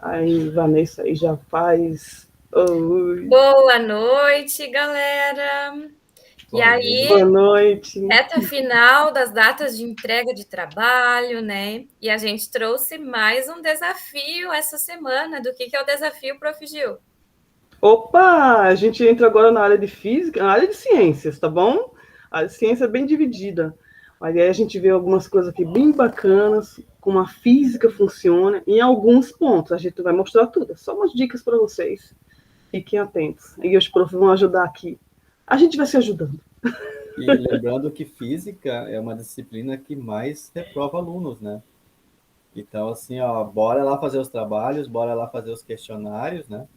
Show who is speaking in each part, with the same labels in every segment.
Speaker 1: Aí, Vanessa aí já faz. Oi.
Speaker 2: Boa noite, galera. E
Speaker 3: Boa
Speaker 1: Boa
Speaker 2: aí,
Speaker 3: noite.
Speaker 1: noite.
Speaker 2: reta final das datas de entrega de trabalho, né? E a gente trouxe mais um desafio essa semana. Do que é o desafio, Prof. Gil?
Speaker 1: Opa, a gente entra agora na área de física, na área de ciências, tá bom? A área de ciência é bem dividida. Mas aí a gente vê algumas coisas aqui bem bacanas, como a física funciona, em alguns pontos. A gente vai mostrar tudo, é só umas dicas para vocês. Fiquem atentos. E os profs vão ajudar aqui. A gente vai se ajudando.
Speaker 3: E lembrando que física é uma disciplina que mais reprova alunos, né? Então, assim, ó, bora lá fazer os trabalhos, bora lá fazer os questionários, né?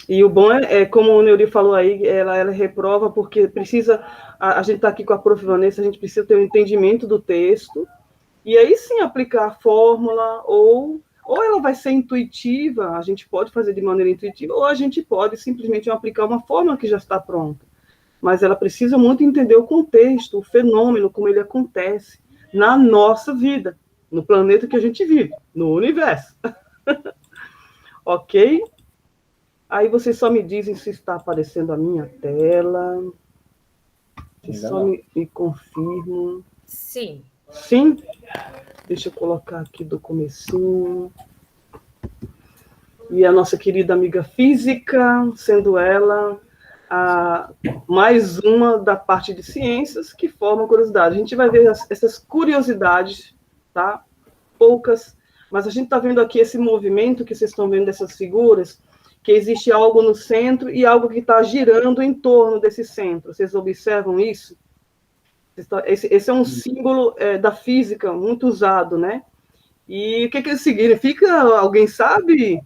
Speaker 1: E o bom como o Neuri falou aí, ela reprova porque precisa, a gente está aqui com a prof. Vanessa, a gente precisa ter um entendimento do texto, e aí sim aplicar a fórmula, ou ela vai ser intuitiva, a gente pode fazer de maneira intuitiva, ou a gente pode simplesmente aplicar uma fórmula que já está pronta. Mas ela precisa muito entender o contexto, o fenômeno, como ele acontece na nossa vida, no planeta que a gente vive, no universo. Ok? Aí vocês só me dizem se está aparecendo a minha tela, vocês
Speaker 3: Ainda
Speaker 1: só
Speaker 3: não.
Speaker 1: me confirmam.
Speaker 2: Sim.
Speaker 1: Sim? Deixa eu colocar aqui do comecinho. E a nossa querida amiga física, sendo ela a mais uma da parte de ciências que forma curiosidade. A gente vai ver essas curiosidades, tá? Poucas, mas a gente está vendo aqui esse movimento que vocês estão vendo dessas figuras, que existe algo no centro e algo que está girando em torno desse centro. Vocês observam isso? Esse é um símbolo da física muito usado, né? E o que ele significa? Alguém sabe?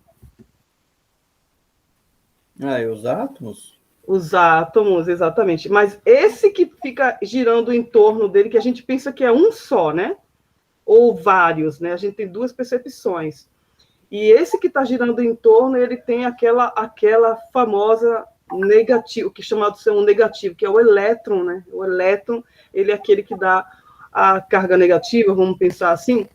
Speaker 3: Ah, e os átomos?
Speaker 1: Os átomos, exatamente. Mas esse que fica girando em torno dele, que a gente pensa que é um só, né? Ou vários, né? A gente tem duas percepções. E esse que está girando em torno, ele tem aquela famosa negativo, que é chamado de ser um negativo, que é o elétron, né? O elétron, ele é aquele que dá a carga negativa, vamos pensar assim.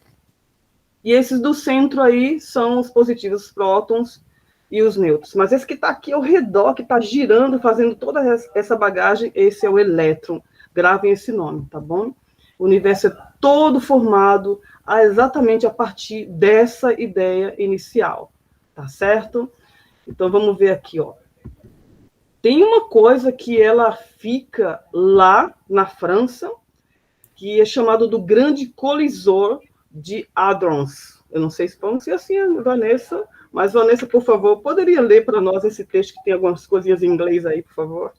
Speaker 1: E esses do centro aí são os positivos, os prótons e os nêutrons. Mas esse que está aqui ao redor, que está girando, fazendo toda essa bagagem, esse é o elétron. Gravem esse nome, tá bom? O universo é todo formado exatamente a partir dessa ideia inicial, tá certo? Então vamos ver aqui, ó. Tem uma coisa que ela fica lá na França, que é chamado do Grande Colisor de Hadrons. Eu não sei se pronuncia assim, Vanessa, mas Vanessa, por favor, poderia ler para nós esse texto que tem algumas coisinhas em inglês aí, por favor?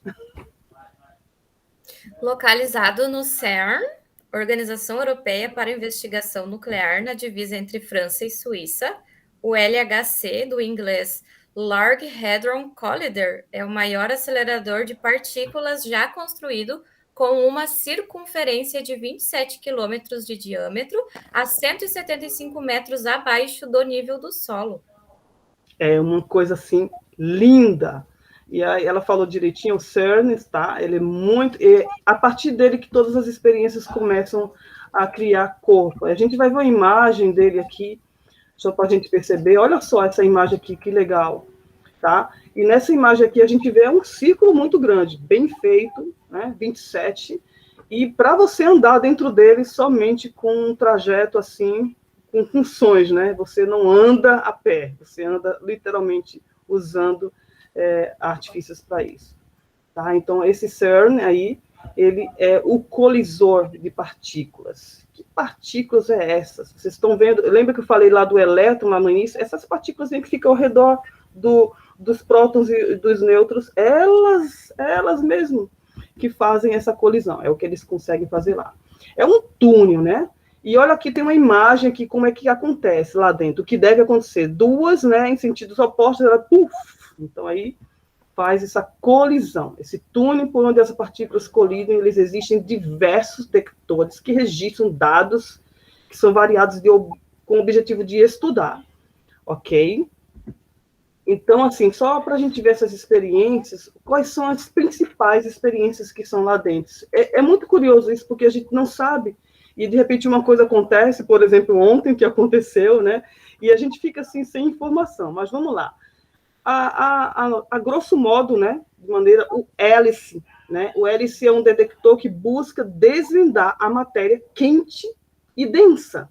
Speaker 2: Localizado no CERN, Organização Europeia para Investigação Nuclear, na divisa entre França e Suíça, o LHC, do inglês Large Hadron Collider, é o maior acelerador de partículas já construído, com uma circunferência de 27 quilômetros de diâmetro, a 175 metros abaixo do nível do solo.
Speaker 1: É uma coisa assim linda. E aí ela falou direitinho, o CERN, tá? Ele é muito. A partir dele que todas as experiências começam a criar corpo. A gente vai ver uma imagem dele aqui, só para a gente perceber. Olha só essa imagem aqui, que legal, tá? E nessa imagem aqui a gente vê um círculo muito grande, bem feito, né? 27. E para você andar dentro dele somente com um trajeto assim, com funções, né? Você não anda a pé, você anda literalmente usando artifícios para isso. Tá? Então, esse CERN aí, ele é o colisor de partículas. Que partículas é essas? Vocês estão vendo? Lembra que eu falei lá do elétron, lá no início? Essas partículas que ficam ao redor dos prótons e dos nêutrons, elas mesmo que fazem essa colisão. É o que eles conseguem fazer lá. É um túnel, né? E olha aqui, tem uma imagem aqui, como é que acontece lá dentro. O que deve acontecer? Duas, né, em sentidos opostos, ela, puff, então aí faz essa colisão. Esse túnel por onde as partículas colidem, eles existem diversos detectores que registram dados que são variados com o objetivo de estudar, ok? Então, assim, só para a gente ver essas experiências, quais são as principais experiências que são lá dentro? É muito curioso isso, porque a gente não sabe e de repente uma coisa acontece, por exemplo, ontem que aconteceu, né? E a gente fica assim sem informação. Mas vamos lá. A grosso modo, né? De maneira, o hélice, né? O hélice é um detector que busca desvendar a matéria quente e densa.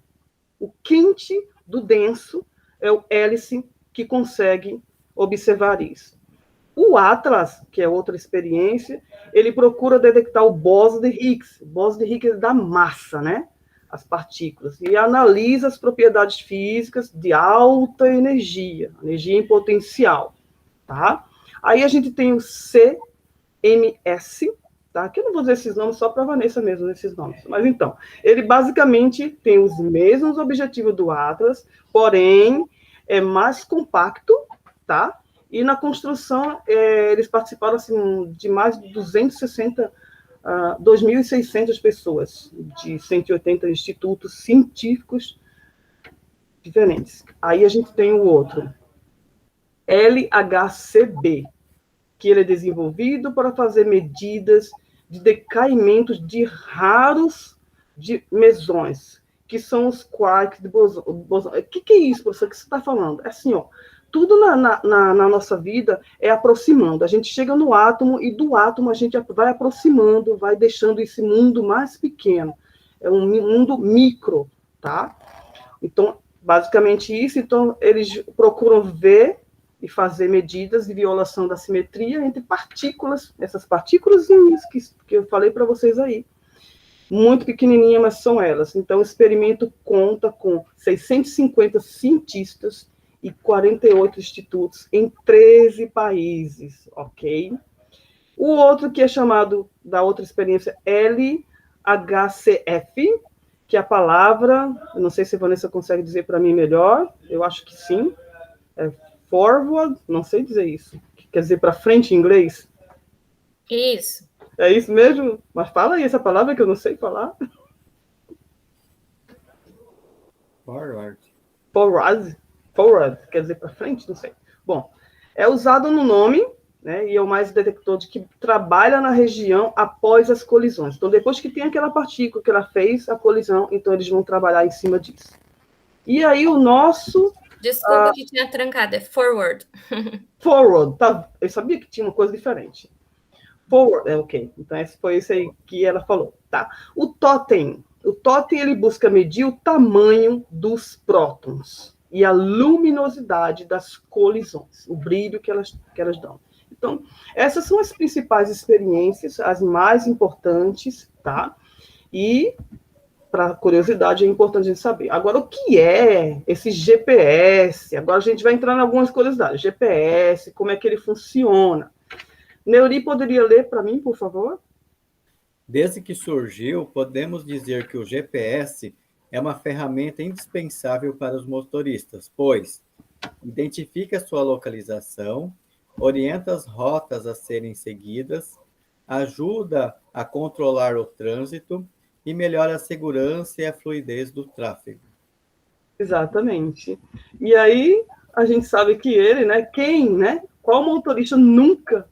Speaker 1: O quente do denso é o hélice que consegue observar isso. O Atlas, que é outra experiência, ele procura detectar o bóson de Higgs. O bóson de Higgs é da massa, né? As partículas. E analisa as propriedades físicas de alta energia, energia em potencial, tá? Aí a gente tem o CMS, tá? Que eu não vou dizer esses nomes só para a Vanessa mesmo, esses nomes. Mas então, ele basicamente tem os mesmos objetivos do Atlas, porém é mais compacto, tá? E na construção, eles participaram assim, de mais de 2.600 pessoas, de 180 institutos científicos diferentes. Aí a gente tem o outro, LHCb, que ele é desenvolvido para fazer medidas de decaimentos de raros de mesões, que são os quarks de bosão. O que é isso, professor, que você está falando? É assim, ó, tudo na nossa vida é aproximando. A gente chega no átomo e do átomo a gente vai aproximando, vai deixando esse mundo mais pequeno. É um mundo micro, tá? Então, basicamente isso. Então, eles procuram ver e fazer medidas de violação da simetria entre partículas, essas partículas que eu falei para vocês aí. Muito pequenininha, mas são elas. Então, o experimento conta com 650 cientistas e 48 institutos em 13 países, ok? O outro que é chamado, da outra experiência, LHCF, que é a palavra, eu não sei se a Vanessa consegue dizer para mim melhor, eu acho que sim, é forward, não sei dizer isso, que quer dizer para frente em inglês.
Speaker 2: Isso.
Speaker 1: É isso mesmo? Mas fala aí essa palavra que eu não sei falar.
Speaker 3: Forward.
Speaker 1: Forward, quer dizer para frente, não sei. Bom, é usado no nome, né, e é o mais detector de que trabalha na região após as colisões. Então, depois que tem aquela partícula que ela fez a colisão, então eles vão trabalhar em cima disso. E aí o nosso...
Speaker 2: Desculpa que tinha trancado, é forward.
Speaker 1: Forward, tá? Eu sabia que tinha uma coisa diferente. Forward, ok. Então, esse foi isso aí que ela falou, tá? O totem, ele busca medir o tamanho dos prótons e a luminosidade das colisões, o brilho que elas dão. Então, essas são as principais experiências, as mais importantes, tá? E, para curiosidade, é importante a gente saber. Agora, o que é esse GPS? Agora a gente vai entrar em algumas curiosidades. GPS, como é que ele funciona? Neuri, poderia ler para mim, por favor?
Speaker 3: Desde que surgiu, podemos dizer que o GPS é uma ferramenta indispensável para os motoristas, pois identifica sua localização, orienta as rotas a serem seguidas, ajuda a controlar o trânsito e melhora a segurança e a fluidez do tráfego.
Speaker 1: Exatamente. E aí, a gente sabe que ele, né? Qual motorista nunca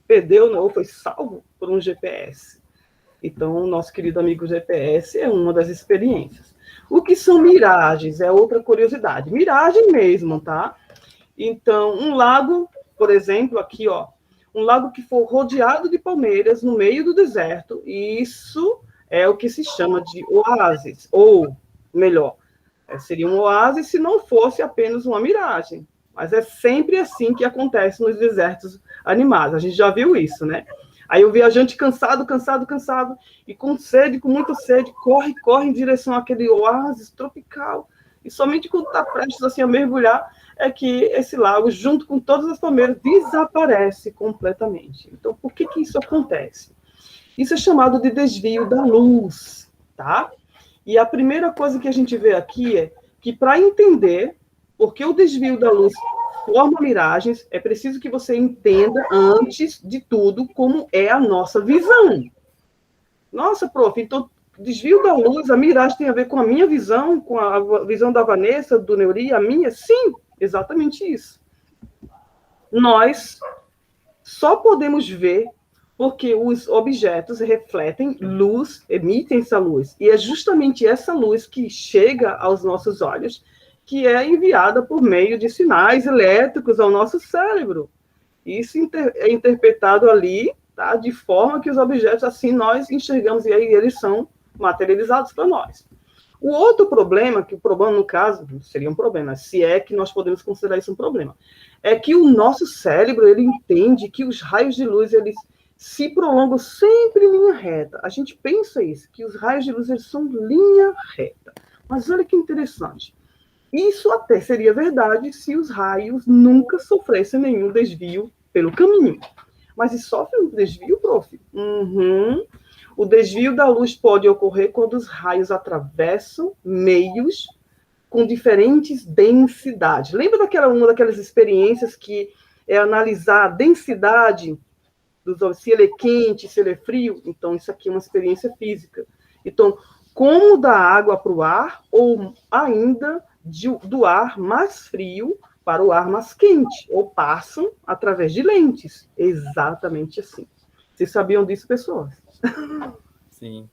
Speaker 1: perdeu, né, ou foi salvo por um GPS? Então, o nosso querido amigo GPS é uma das experiências. O que são miragens? É outra curiosidade. Miragem mesmo, tá? Então, um lago, por exemplo, aqui, ó, um lago que for rodeado de palmeiras no meio do deserto, isso é o que se chama de oásis, ou melhor, seria um oásis se não fosse apenas uma miragem. Mas é sempre assim que acontece nos desertos animados. A gente já viu isso, né? Aí o viajante cansado, e com muita sede, corre em direção àquele oásis tropical. E somente quando está prestes assim, a mergulhar, é que esse lago, junto com todas as palmeiras, desaparece completamente. Então, por que isso acontece? Isso é chamado de desvio da luz, tá? E a primeira coisa que a gente vê aqui é que, para entender por que o desvio da luz forma miragens, é preciso que você entenda, antes de tudo, como é a nossa visão. Nossa, prof, então, desvio da luz, a miragem tem a ver com a minha visão, com a visão da Vanessa, do Neuri, a minha? Sim, exatamente isso. Nós só podemos ver porque os objetos refletem luz, emitem essa luz, e é justamente essa luz que chega aos nossos olhos, que é enviada por meio de sinais elétricos ao nosso cérebro. Isso é interpretado ali, tá, de forma que os objetos, assim, nós enxergamos, e aí eles são materializados para nós. O outro problema, que o problema, no caso, não seria um problema, se é que nós podemos considerar isso um problema, é que o nosso cérebro, ele entende que os raios de luz, eles se prolongam sempre em linha reta. A gente pensa isso, que os raios de luz, eles são linha reta. Mas olha que interessante. Isso até seria verdade se os raios nunca sofressem nenhum desvio pelo caminho. Mas e sofre um desvio, prof? Uhum. O desvio da luz pode ocorrer quando os raios atravessam meios com diferentes densidades. Lembra uma daquelas experiências que é analisar a densidade se ele é quente, se ele é frio? Então, isso aqui é uma experiência física. Então, como da água para o ar, ou ainda do ar mais frio para o ar mais quente, ou passam através de lentes. Exatamente assim. Vocês sabiam disso, pessoas?
Speaker 3: Sim.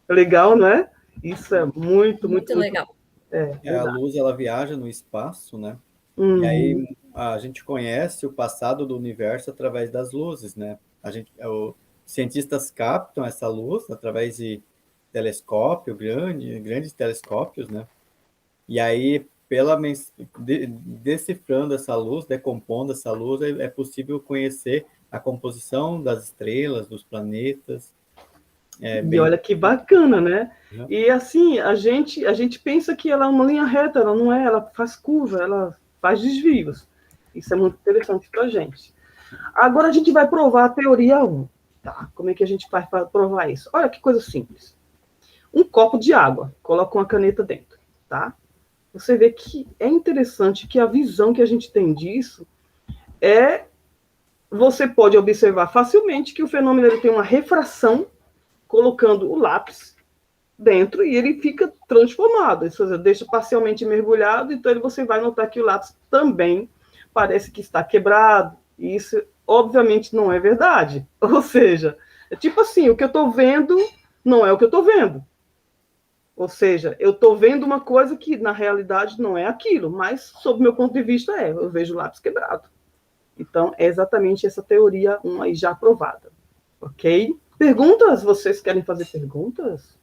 Speaker 1: Legal, não é? Isso é muito
Speaker 2: legal.
Speaker 3: A luz, ela viaja no espaço, né?
Speaker 1: Uhum.
Speaker 3: E aí a gente conhece o passado do universo através das luzes, né? Os cientistas captam essa luz através de grandes telescópios, né? E aí, decifrando essa luz, decompondo essa luz, é possível conhecer a composição das estrelas, dos planetas.
Speaker 1: E olha que bacana, né? E assim, a gente pensa que ela é uma linha reta, ela não é, ela faz curva, ela faz desvios. Isso é muito interessante para a gente. Agora a gente vai provar a teoria 1. Tá? Como é que a gente faz para provar isso? Olha que coisa simples. Um copo de água, coloca uma caneta dentro, tá? Você vê que é interessante que a visão que a gente tem disso você pode observar facilmente que o fenômeno ele tem uma refração, colocando o lápis dentro e ele fica transformado. Isso deixa parcialmente mergulhado, então você vai notar que o lápis também parece que está quebrado. E isso, obviamente, não é verdade. Ou seja, é tipo assim, o que eu estou vendo não é o que eu estou vendo. Ou seja, eu estou vendo uma coisa que, na realidade, não é aquilo, mas, sob meu ponto de vista, eu vejo o lápis quebrado. Então, é exatamente essa teoria 1 aí já aprovada. Ok? Perguntas? Vocês querem fazer perguntas?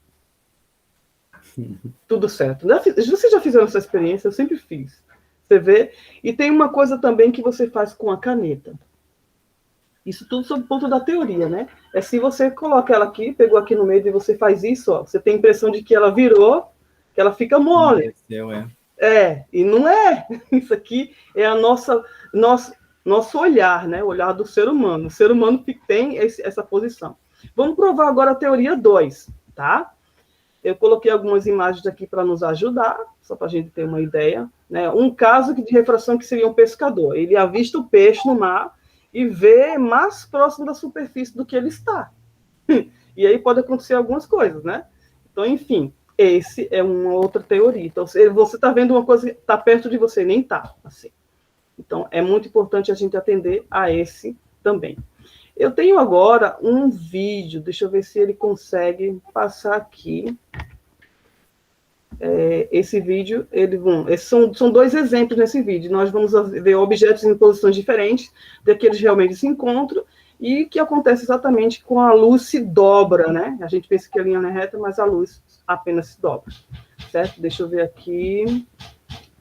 Speaker 1: Tudo certo. Vocês já fizeram essa experiência? Eu sempre fiz. Você vê? E tem uma coisa também que você faz com a caneta. Isso tudo sob o ponto da teoria, né? É se você coloca ela aqui, pegou aqui no meio e você faz isso, ó, você tem a impressão de que ela virou, que ela fica mole. E não é. Isso aqui é a nosso olhar, né? O olhar do ser humano. O ser humano tem essa posição. Vamos provar agora a teoria 2, tá? Eu coloquei algumas imagens aqui para nos ajudar, só para a gente ter uma ideia. Né? Um caso de refração que seria um pescador. Ele avista o peixe no mar e vê mais próximo da superfície do que ele está. E aí pode acontecer algumas coisas, né? Então, enfim, esse é uma outra teoria. Então, você está vendo uma coisa que está perto de você, nem está, assim. Então, é muito importante a gente atender a esse também. Eu tenho agora um vídeo, deixa eu ver se ele consegue passar aqui. Esse vídeo, são 2 exemplos nesse vídeo. Nós vamos ver objetos em posições diferentes daqueles realmente se encontram e que acontece exatamente com a luz se dobra, né? A gente pensa que a linha não é reta, mas a luz apenas se dobra, certo? Deixa eu ver aqui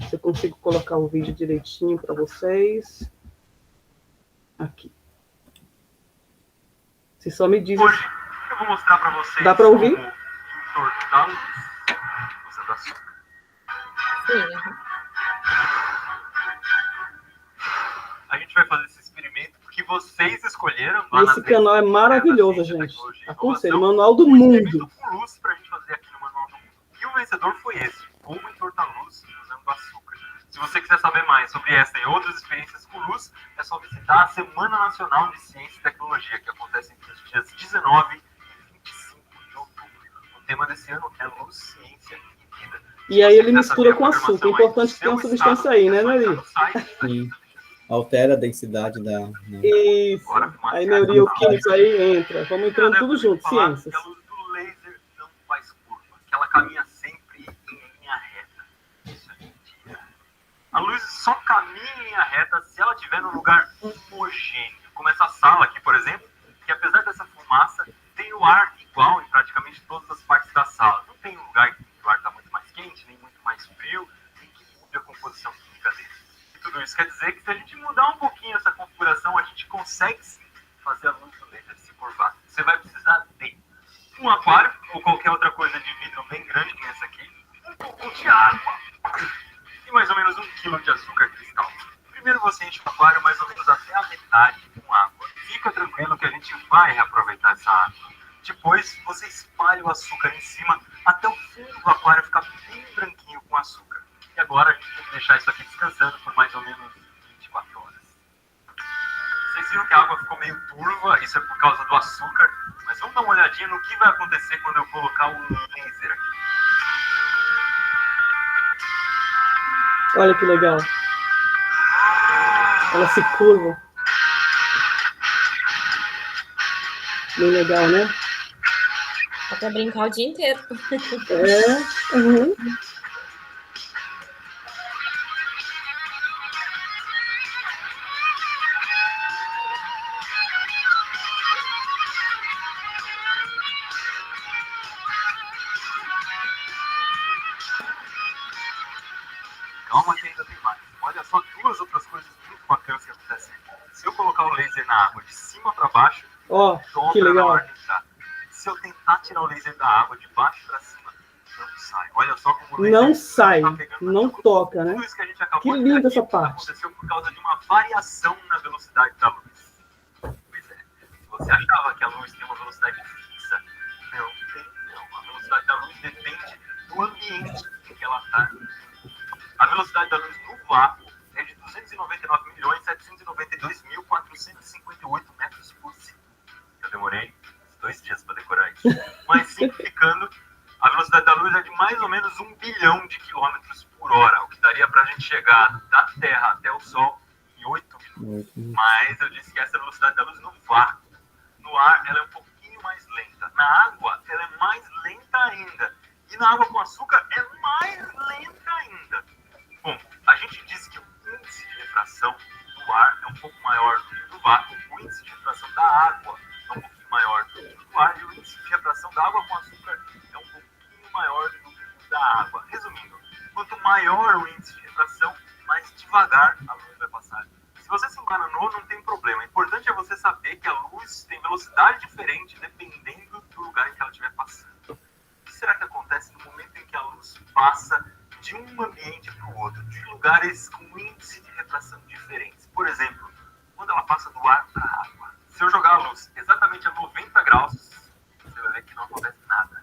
Speaker 1: se eu consigo colocar o vídeo direitinho para vocês. Aqui. Se só me diz.
Speaker 4: Hoje eu vou mostrar para vocês.
Speaker 1: Dá para ouvir?
Speaker 2: Sim.
Speaker 4: A gente vai fazer esse experimento porque vocês escolheram.
Speaker 1: Esse canal é maravilhoso, gente. Aconselho, Manual do Mundo.
Speaker 4: Com luz para a gente fazer aqui no Manual do Mundo. E o vencedor foi esse: como entortar luz usando açúcar. Se você quiser saber mais sobre essa e outras experiências com luz, é só visitar a Semana Nacional de Ciência e Tecnologia, que acontece entre os dias 19 e 25 de outubro. O tema desse ano é Luz, Ciência e Vida.
Speaker 1: E aí ele mistura com açúcar. É importante que tenha uma substância aí, né, Nari?
Speaker 3: Sim. Altera a densidade da...
Speaker 1: Isso. Aí neuroquímico aí entra. Vamos entrando tudo junto, ciências.
Speaker 4: Que a luz do laser não faz curva, que ela caminha sempre em linha reta. Isso é mentira. A luz só caminha em linha reta se ela estiver num lugar homogêneo. Como essa sala aqui, por exemplo, que apesar dessa fumaça, tem o ar igual em praticamente todas as partes da sala. Não tem um lugar que o ar está muito mais quente, nem muito mais frio, nem que mude a composição química dele. E tudo isso quer dizer que se a gente mudar um pouquinho essa configuração, a gente consegue sim fazer a luz do laser se curvar. Você vai precisar de um aquário ou qualquer outra coisa de vidro bem grande, como essa aqui, um pouco de água e mais ou menos 1 quilo de açúcar cristal. Primeiro você enche o aquário mais ou menos até a metade com água. Fica tranquilo que a gente vai reaproveitar essa água. Depois você espalha o açúcar em cima até o fundo do aquário ficar bem branquinho com açúcar. E agora a gente tem que deixar isso aqui descansando por mais ou menos 24 horas. Vocês viram que a água ficou meio turva, isso é por causa do açúcar, mas vamos dar uma olhadinha no que vai acontecer quando eu colocar o laser aqui.
Speaker 1: Olha que legal. Ela se curva. Bem legal, né?
Speaker 2: Dá pra brincar o dia inteiro.
Speaker 1: É. Uhum.
Speaker 4: Calma que ainda tem mais. Olha só duas outras coisas muito bacanas que acontecem. Se eu colocar o laser na água de cima para baixo,
Speaker 1: Ó, que
Speaker 4: dobra na
Speaker 1: legal.
Speaker 4: hora de entrar. Se eu tentar tirar o laser da água de baixo para cima, não sai. Olha só como o laser
Speaker 1: Não sai,
Speaker 4: tá pegando na
Speaker 1: não
Speaker 4: água.
Speaker 1: toca, né?
Speaker 4: Tudo isso que a gente acabou
Speaker 1: Que
Speaker 4: de ver
Speaker 1: linda
Speaker 4: aqui
Speaker 1: essa parte.
Speaker 4: aconteceu por causa de uma variação na velocidade da luz. Pois é. Se você achava que a luz tem uma velocidade fixa, não tem não. A velocidade da luz depende do ambiente em que ela está. A velocidade da luz no vácuo é de 299.792.458 metros por segundo. Eu demorei 2 dias para decorar isso. Mas simplificando, a velocidade da luz é de mais ou menos 1 bilhão de quilômetros por hora, o que daria para a gente chegar da Terra até o Sol em 8 minutos. Mas eu disse que essa é a velocidade da luz no vácuo. No ar, ela é um pouquinho mais lenta. Na água, ela é mais lenta ainda. E na água com açúcar, é mais lenta ainda. Bom, a gente disse que o índice de refração do ar é um pouco maior do que do vácuo, o índice de refração da água é um pouquinho maior do que do ar, e o índice de refração da água com açúcar é um pouquinho maior do que o da água. Resumindo, quanto maior o índice de refração, mais devagar a luz vai passar. Se você se enganou, não tem problema. O importante é você saber que a luz tem velocidade diferente dependendo do lugar em que ela estiver passando. O que será que acontece no momento em que a luz passa de um ambiente para o outro, de lugares com índice de refração diferentes? Por exemplo, quando ela passa do ar para a água. Se eu jogar a luz exatamente a 90 graus, você vai ver que não acontece nada.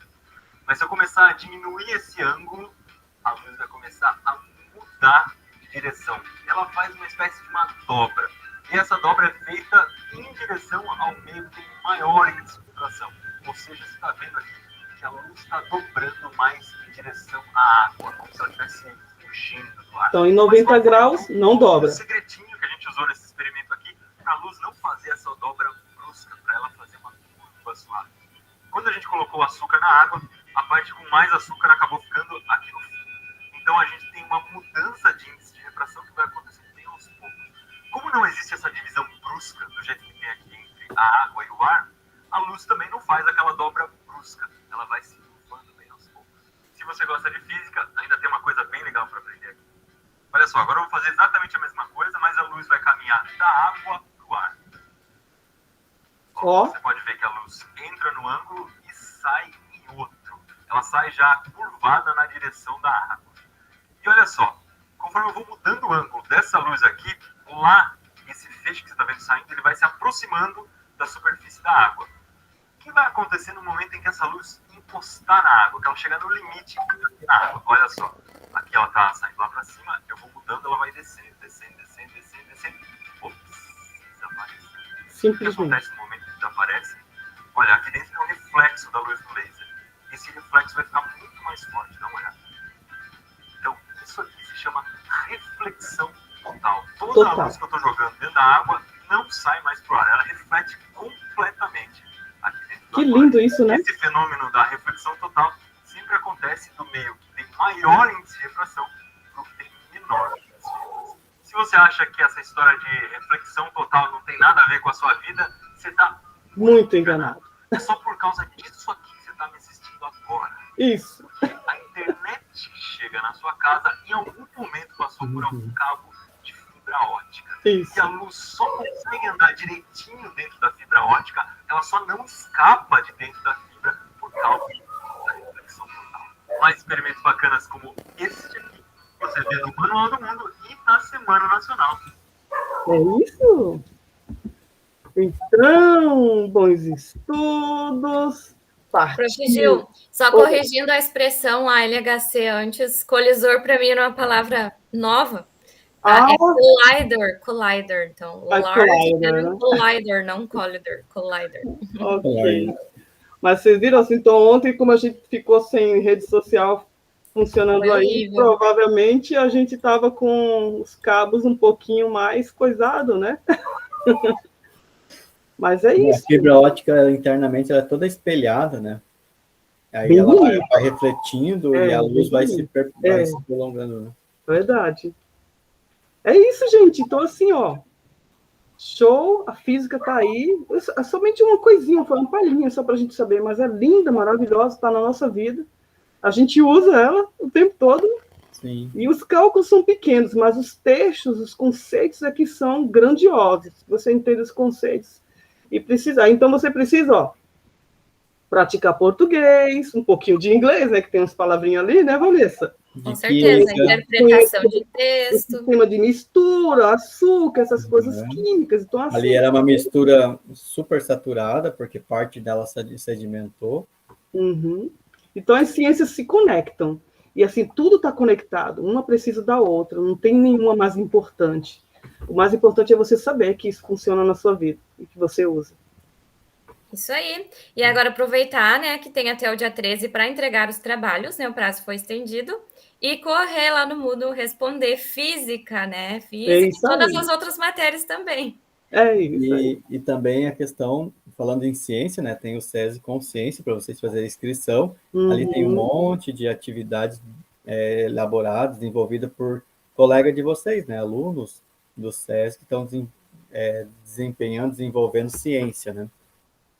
Speaker 4: Mas se eu começar a diminuir esse ângulo, a luz vai começar a mudar de direção. Ela faz uma espécie de uma dobra. E essa dobra é feita em direção ao meio que tem maior índice de refração. Ou seja, você está vendo aqui que a luz está dobrando mais em direção à água, como se ela estivesse fugindo do ar.
Speaker 1: Então, em 90 graus, não dobra.
Speaker 4: O segredinho que a gente usou nesse experimento aqui, para a luz não fazer essa dobra brusca, para ela fazer uma curva suave. Quando a gente colocou o açúcar na água, a parte com mais açúcar acabou ficando aqui no fundo. Então, a gente tem uma mudança de índice de refração que vai acontecendo bem aos poucos. Como não existe essa divisão brusca, do jeito que tem aqui entre a água e o ar, a luz também não faz aquela dobra brusca. Ela vai se curvando bem aos poucos. Se você gosta de física, ainda tem uma coisa bem legal para aprender aqui. Olha só, agora eu vou fazer exatamente a mesma coisa, mas a luz vai caminhar da água para o ar. Ó, você pode ver que a luz entra no ângulo e sai em outro. Ela sai já curvada na direção da água. E olha só, conforme eu vou mudando o ângulo dessa luz aqui, lá, esse feixe que você está vendo saindo, ele vai se aproximando da superfície da água. O que vai acontecer no momento em que essa luz encostar na água, que ela chegar no limite da água? Olha só, aqui ela está saindo lá para cima, eu vou mudando, ela vai descendo, descendo, descendo, descendo, descendo. Ops, desaparece. O que acontece no momento que desaparece? Olha, aqui dentro tem um reflexo da luz do laser. Esse reflexo vai ficar muito mais forte, dá uma olhada. Então, isso aqui se chama reflexão total. Toda
Speaker 1: Total.
Speaker 4: a luz que eu estou jogando dentro da água não sai mais para o ar, ela reflete completamente aqui dentro do
Speaker 1: Que
Speaker 4: aquário.
Speaker 1: lindo isso, né?
Speaker 4: Esse fenômeno da reflexão total sempre acontece do meio que tem maior índice de refração para o que tem menor índice de refração. Se você acha que essa história de reflexão total não tem nada a ver com a sua vida, você está
Speaker 1: Muito enganado.
Speaker 4: É só por causa disso aqui que você está me assistindo agora.
Speaker 1: Isso.
Speaker 4: A internet chega na sua casa e em algum momento passou por algum cabo de fibra ótica.
Speaker 1: Isso.
Speaker 4: E a luz só consegue andar direitinho dentro da fibra ótica, ela só não escapa de dentro da fibra por causa da reflexão total. Mais experimentos bacanas como esse aqui, você vê no Manual do Mundo e na Semana Nacional.
Speaker 1: É isso? Então, bons estudos.
Speaker 2: Prof. Gil, só corrigindo a expressão a LHC antes, colisor para mim era uma palavra nova. Tá? É collider. Então, large era um collider, não collider.
Speaker 1: Ok. Mas vocês viram assim, então ontem, como a gente ficou sem rede social funcionando aí, provavelmente a gente estava com os cabos um pouquinho mais coisado, né? Mas é isso.
Speaker 3: A fibra ótica internamente ela é toda espelhada, né? Aí
Speaker 1: Bem
Speaker 3: ela
Speaker 1: bonito.
Speaker 3: vai refletindo e a luz vai se prolongando. Né?
Speaker 1: Verdade. É isso, gente. Então, assim, ó. Show, a física tá aí. É somente uma coisinha, foi uma palhinha só para a gente saber, mas é linda, maravilhosa, está na nossa vida. A gente usa ela o tempo todo.
Speaker 3: Sim.
Speaker 1: E os cálculos são pequenos, mas os textos, os conceitos aqui são grandiosos. Você entende os conceitos e precisa. Então você precisa, ó, praticar português, um pouquinho de inglês, né? Que tem umas palavrinhas ali, né, Vanessa?
Speaker 2: Com certeza, interpretação de texto.
Speaker 1: Sistema de mistura, açúcar, essas coisas químicas. Então, assim,
Speaker 3: ali era uma mistura super saturada, porque parte dela sedimentou.
Speaker 1: Uhum. Então as ciências se conectam. E assim, tudo está conectado. Uma precisa da outra. Não tem nenhuma mais importante. O mais importante é você saber que isso funciona na sua vida e que você usa.
Speaker 2: Isso aí. E agora aproveitar, né, que tem até o dia 13 para entregar os trabalhos, né? O prazo foi estendido. E correr lá no Moodle responder física, né? Física e todas as outras matérias também.
Speaker 1: É isso.
Speaker 3: E também a questão, falando em ciência, né? Tem o SESI Consciência para vocês fazerem inscrição.
Speaker 1: Uhum.
Speaker 3: Ali tem um monte de atividades elaboradas, desenvolvidas por colegas de vocês, né? Alunos do SESI que estão desenvolvendo ciência, né?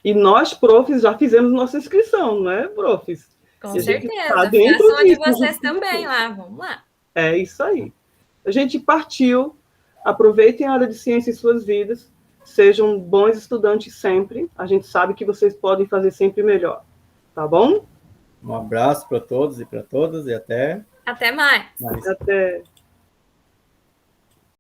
Speaker 1: E nós, profs, já fizemos nossa inscrição, não é, profs?
Speaker 2: Com certeza. Façam a de vocês também lá. Vamos lá.
Speaker 1: É isso aí. A gente partiu. Aproveitem a área de ciência em suas vidas. Sejam bons estudantes sempre. A gente sabe que vocês podem fazer sempre melhor. Tá bom?
Speaker 3: Um abraço para todos e para todas e até...
Speaker 2: Até mais.
Speaker 1: Até.